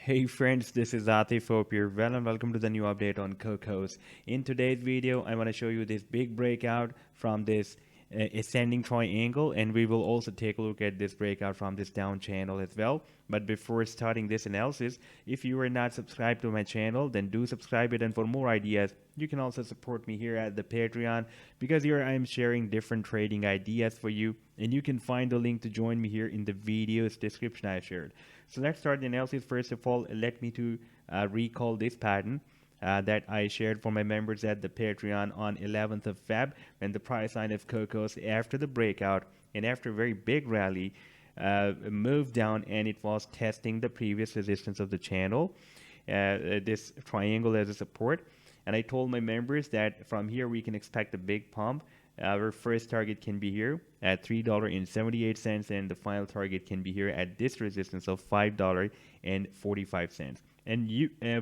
Hey friends, this is Atif. Hope you're well and welcome to the new update on Cocos. In today's video, I want to show you this big breakout from this ascending triangle, and we will also take a look at this breakout from this down channel as well. But before starting this analysis, if you are not subscribed to my channel, then do subscribe it, and for more ideas, you can also support me here at the Patreon, because here I am sharing different trading ideas for you, and you can find the link to join me here in the video's description I shared. So let's start the analysis. First of all, let me to recall this pattern that I shared for my members at the Patreon on 11th of Feb, when the price line of Cocos, after the breakout and after a very big rally, moved down, and it was testing the previous resistance of the channel, this triangle as a support. And I told my members that from here we can expect a big pump. Our first target can be here at $3.78, and the final target can be here at this resistance of $5.45. And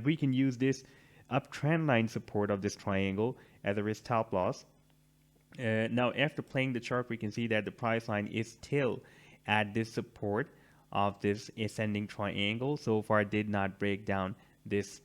we can use this uptrend line support of this triangle as a stop loss. Now, after playing the chart, we can see that the price line is still at this support of this ascending triangle. So far, did not break down this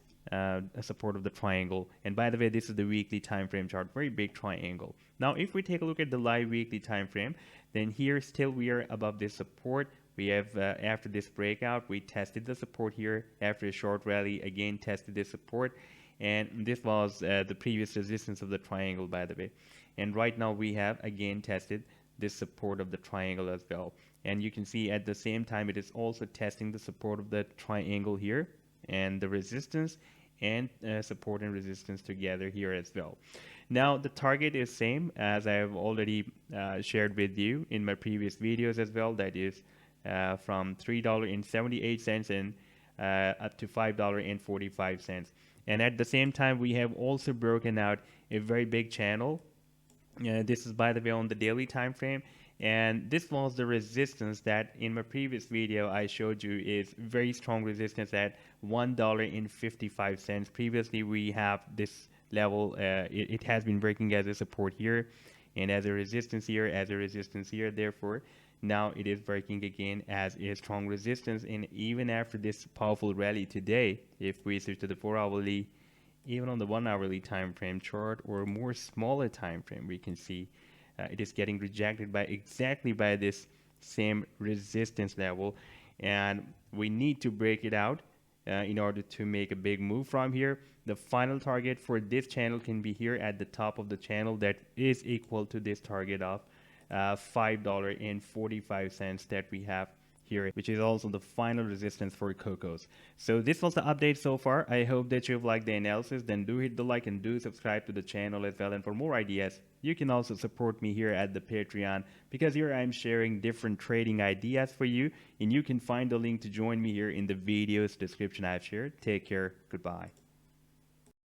support of the triangle. And by the way, this is the weekly time frame chart, very big triangle. Now, if we take a look at the live weekly time frame, then here still we are above this support. We have after this breakout, we tested the support here after a short rally, again tested this support, and this was the previous resistance of the triangle, by the way. And right now we have again tested this support of the triangle as well. And you can see at the same time it is also testing the support of the triangle here, and the resistance and support and resistance together here as well. Now the target is same as I have already shared with you in my previous videos as well. That is from $3.78 and up to $5.45. And at the same time, we have also broken out a very big channel. This is, by the way, on the daily time frame. And this was the resistance that in my previous video I showed you is very strong resistance at $1.55. Previously, we have this level. It has been breaking as a support here, and as a resistance here, as a resistance here. Therefore, now it is breaking again as a strong resistance. And even after this powerful rally today, if we switch to the 4-hourly, even on the 1-hourly time frame chart or more smaller time frame, we can see it is getting rejected by exactly by this same resistance level, and we need to break it out in order to make a big move from here. The final target for this channel can be here at the top of the channel, that is equal to this target of $5.45 that we have here, which is also the final resistance for Cocos. So this was the update so far. I hope that you've liked the analysis. Then do hit the like and do subscribe to the channel as well. And for more ideas, you can also support me here at the Patreon, because here I'm sharing different trading ideas for you, and you can find the link to join me here in the video's description I've shared. Take care. Goodbye.